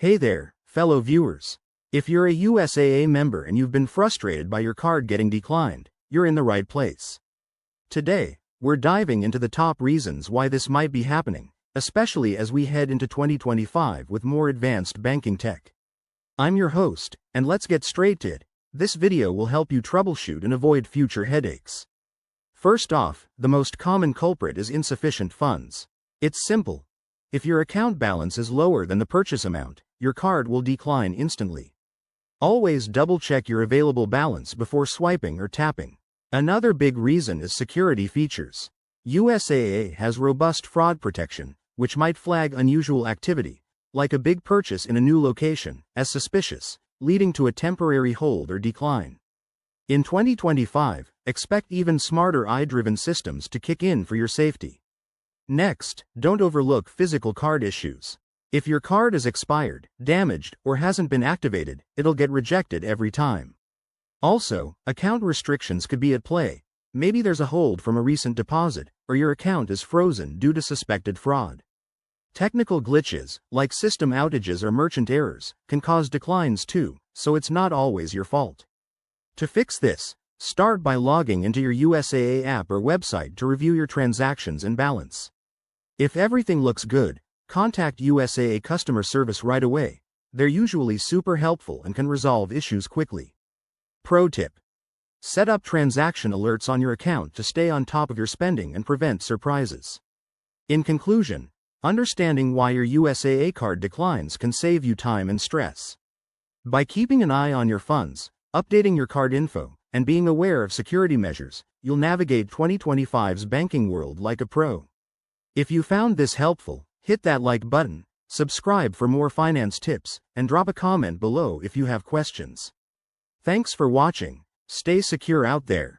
Hey there, fellow viewers. If you're a USAA member and you've been frustrated by your card getting declined, you're in the right place. Today, we're diving into the top reasons why this might be happening, especially as we head into 2025 with more advanced banking tech. I'm your host, and let's get straight to it. This video will help you troubleshoot and avoid future headaches. First off, the most common culprit is insufficient funds. It's simple. If your account balance is lower than the purchase amount, your card will decline instantly. Always double-check your available balance before swiping or tapping. Another big reason is security features. USAA has robust fraud protection, which might flag unusual activity, like a big purchase in a new location, as suspicious, leading to a temporary hold or decline. In 2025, expect even smarter AI-driven systems to kick in for your safety. Next, don't overlook physical card issues. If your card is expired, damaged, or hasn't been activated, it'll get rejected every time. Also, account restrictions could be at play. Maybe there's a hold from a recent deposit, or your account is frozen due to suspected fraud. Technical glitches, like system outages or merchant errors, can cause declines too, so it's not always your fault. To fix this, start by logging into your USAA app or website to review your transactions and balance. If everything looks good, contact USAA customer service right away. They're usually super helpful and can resolve issues quickly. Pro tip: set up transaction alerts on your account to stay on top of your spending and prevent surprises. In conclusion, understanding why your USAA card declines can save you time and stress. By keeping an eye on your funds, updating your card info, and being aware of security measures, you'll navigate 2025's banking world like a pro. If you found this helpful, hit that like button, subscribe for more finance tips, and drop a comment below if you have questions. Thanks for watching. Stay secure out there.